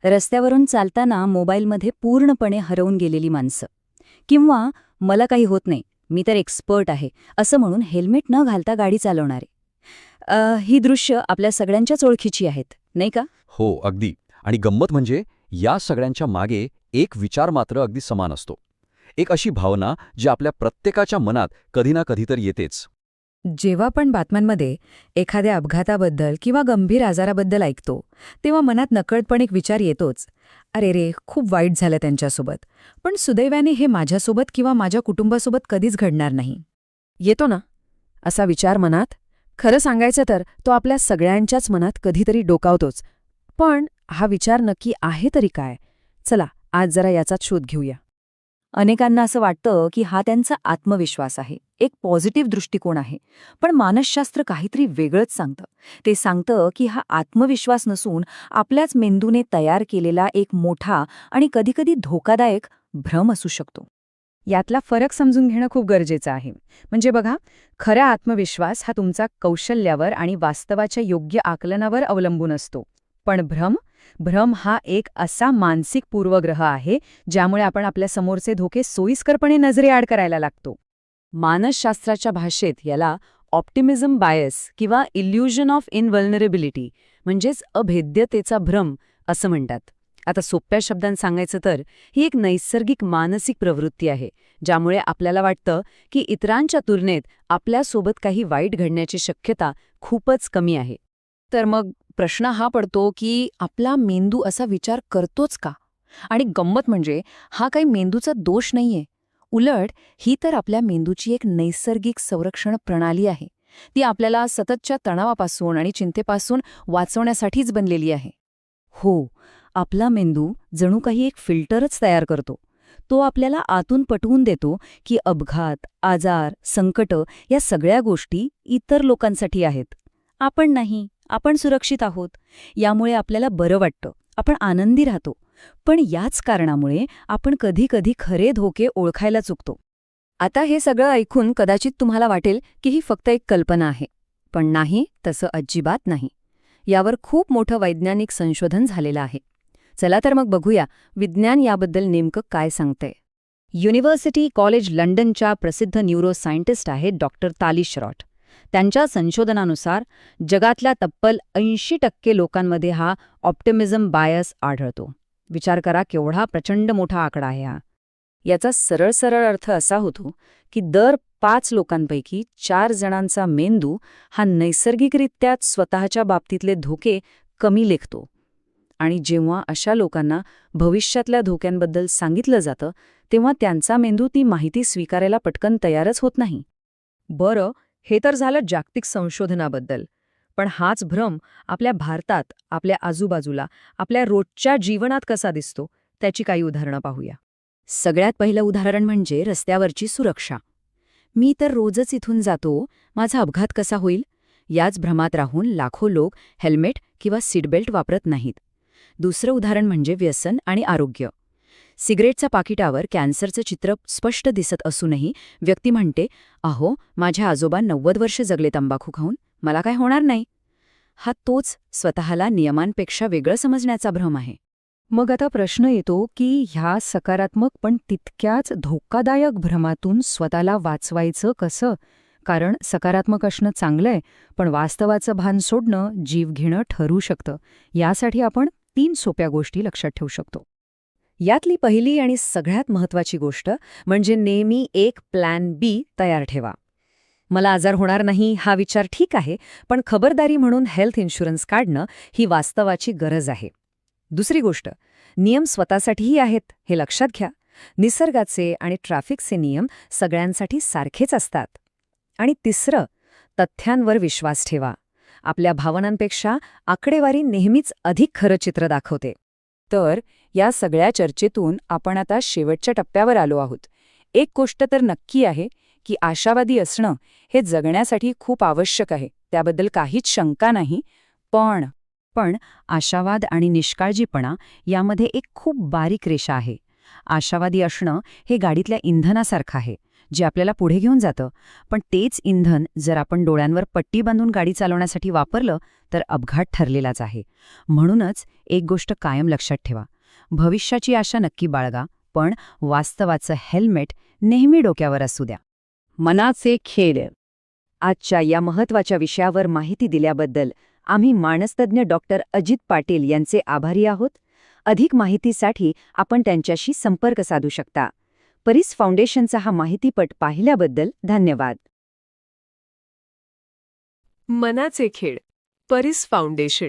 रस्त्यावरून चालताना मोबाईलमध्ये पूर्णपणे हरवून गेलेली माणसं, किंवा मला काही होत नाही, मी तर एक्सपर्ट आहे असं म्हणून हेल्मेट न घालता गाडी चालवणारे. ही दृश्य आपल्या सगळ्यांच्याच ओळखीची आहेत, नाही का? हो, अगदी. आणि गंमत म्हणजे या सगळ्यांच्या मागे एक विचार मात्र अगदी समान असतो. एक अशी भावना जी आपल्या प्रत्येकाच्या मनात कधी ना कधी तर येतेच. जेव्हा पण बातम्यांमध्ये एखाद्या अपघाताबद्दल किंवा गंभीर आजाराबद्दल ऐकतो, तेव्हा मनात नकळतपणे एक विचार येतोच, अरे रे, खूप वाईट झालं त्यांच्यासोबत. पण सुदैवाने हे माझ्यासोबत किंवा माझ्या कुटुंबासोबत कधीच घडणार नाही. येतो ना असा विचार मनात? खरं सांगायचं तर तो आपल्या सगळ्यांच्याच मनात कधीतरी डोकावतोच. पण हा विचार नक्की आहे तरी काय? चला आज जरा याचाच शोध घेऊया. अनेकांना असं वाटतं की हा त्यांचा आत्मविश्वास आहे, एक पॉझिटिव्ह दृष्टिकोन आहे. पण मानसशास्त्र काहीतरी वेगळंच सांगतं. ते सांगतं की हा आत्मविश्वास नसून आपल्याच मेंदूने तयार केलेला एक मोठा आणि कधीकधी धोकादायक भ्रम असू शकतो. यातला फरक समजून घेणं खूप गरजेचं आहे. म्हणजे बघा, खरा आत्मविश्वास हा तुमचा कौशल्यावर आणि वास्तवाच्या योग्य आकलनावर अवलंबून असतो. पण भ्रम हा एक असा मानसिक पूर्वग्रह आहे ज्यामुळे आपण आपल्या समोरचे धोके सोयीस्करपणे नजरेआड करायला लागतो. मानसशास्त्राच्या भाषेत याला ऑप्टिमिझम बायस किंवा इल्युजन ऑफ इनव्हल्नरेबिलिटी म्हणजेच अभेद्यतेचा भ्रम असं म्हणतात. आता सोप्या शब्दांत सांगायचं तर ही एक नैसर्गिक मानसिक प्रवृत्ती आहे ज्यामुळे आपल्याला वाटतं की इतरांच्या तुलनेत आपल्यासोबत काही वाईट घडण्याची शक्यता खूपच कमी आहे. तर मग प्रश्न हा पडतो की आपला मेंदू असा विचार करतोच का? आणि गंमत म्हणजे हा काही मेंदूचा दोष नाहीये. उलट ही तर आपल्या मेंदूची एक नैसर्गिक संरक्षण प्रणाली आहे. ती आपल्याला सततच्या तणावापासून आणि चिंतेपासून वाचवण्यासाठीच बनलेली आहे. हो, आपला मेंदू जणू काही एक फिल्टरच तयार करतो. तो आपल्याला आतून पटवून देतो की अपघात, आजार, संकट या सगळ्या गोष्टी इतर लोकांसाठी आहेत. आपण नाही, आपण सुरक्षित आहोत. यामुळे आपल्याला बरं वाटतं, आपण आनंदी राहतो. पण याच कारणामुळे आपण कधीकधी खरे धोके ओळखायला चुकतो. आता हे सगळं ऐकून कदाचित तुम्हाला वाटेल की ही फक्त एक कल्पना आहे. पण नाही, तसं अजिबात नाही. यावर खूप मोठं वैज्ञानिक संशोधन झालेलं आहे. चला तर मग बघूया विज्ञान याबद्दल नेमकं काय सांगतंय. युनिव्हर्सिटी कॉलेज लंडनच्या प्रसिद्ध न्यूरोसायंटिस्ट आहेत डॉक्टर तालिश रॉट. त्यांच्या संशोधनानुसार जगातल्या तब्बल 80% लोकांमध्ये हा ऑप्टिमिझम बायस आढळतो. विचार करा, केवढा प्रचंड मोठा आकडा आहे हा. याचा सरळ सरळ अर्थ असा होतो की दर 5 लोकांपैकी 4 जणांचा मेंदू हा नैसर्गिकरित्याच स्वतःच्या बाबतीतले धोके कमी लेखतो. आणि जेव्हा अशा लोकांना भविष्यातल्या धोक्यांबद्दल सांगितलं जातं तेव्हा त्यांचा मेंदू ती माहिती स्वीकारायला पटकन तयारच होत नाही. बरं, हे तर झालं जागतिक संशोधनाबद्दल. पण हाच भ्रम आपल्या भारतात, आपल्या आजूबाजूला, आपल्या रोजच्या जीवनात कसा दिसतो त्याची काही उदाहरणं पाहूया. सगळ्यात पहिलं उदाहरण म्हणजे रस्त्यावरची सुरक्षा. मी तर रोजच इथून जातो, माझा अपघात कसा होईल याच भ्रमात राहून लाखो लोक हेल्मेट किंवा सीटबेल्ट वापरत नाहीत. दुसरं उदाहरण म्हणजे व्यसन आणि आरोग्य. सिगरेटच्या पाकिटावर कॅन्सरचं चित्र स्पष्ट दिसत असूनही व्यक्ती म्हणते, अहो, माझ्या आजोबा 90 वर्ष जगले तंबाखू खाऊन, मला काय होणार नाही. हा तोच स्वतःला नियमांपेक्षा वेगळं समजण्याचा भ्रम आहे. मग आता प्रश्न येतो की ह्या सकारात्मक पण तितक्याच धोकादायक भ्रमातून स्वतःला वाचवायचं कसं? कारण सकारात्मक असणं चांगलंय, पण वास्तवाचं भान सोडणं जीव घेणं ठरू शकतं. यासाठी आपण 3 सोप्या गोष्टी लक्षात ठेवू शकतो. यातली पहिली आणि सगळ्यात महत्त्वाची गोष्ट म्हणजे नेहमी एक प्लॅन बी तयार ठेवा. मला आजार होणार नाही हा विचार ठीक आहे, पण खबरदारी म्हणून हेल्थ इन्शुरन्स काढणं ही वास्तवाची गरज आहे. दुसरी गोष्ट, नियम स्वतःसाठीही आहेत हे लक्षात घ्या. निसर्गाचे आणि ट्रॅफिकचे नियम सगळ्यांसाठी सारखेच असतात. आणि तिसरं, तथ्यांवर विश्वास ठेवा. आपल्या भावनांपेक्षा आकडेवारी नेहमीच अधिक खरं चित्र दाखवते. तर या सगळ्या चर्चेतून आपण आता शेवटच्या टप्प्यावर आलो आहोत. एक गोष्ट तर नक्की आहे की आशावादी असणं हे जगण्यासाठी खूप आवश्यक आहे, त्याबद्दल काहीच शंका नाही. पण आशावाद आणि निष्काळजीपणा यामध्ये एक खूप बारीक रेषा आहे. आशावादी असणं हे गाडीतल्या इंधनासारखं आहे. जे आपल्याला पुढे घेऊन जातं. पण तेच इंधन जर आपण डोळ्यांवर पट्टी बांधून गाडी चालवण्यासाठी वापरलं तर अपघात ठरलेलाच आहे. म्हणूनच एक गोष्ट कायम लक्षात ठेवा. भविष्याची आशा नक्की बाळगा, पण वास्तवाचं हेल्मेट नेहमी डोक्यावर असू द्या. मनाचे खेळ. आजच्या या महत्त्वाच्या विषयावर माहिती दिल्याबद्दल आम्ही मानसतज्ञ डॉक्टर अजित पाटील यांचे आभारी आहोत. अधिक माहितीसाठी आपण त्यांच्याशी संपर्क साधू शकता. परीस फाउंडेशनचा हा माहितीपट पाहिल्याबद्दल धन्यवाद. मनाचे खेळ, परीस फाउंडेशन.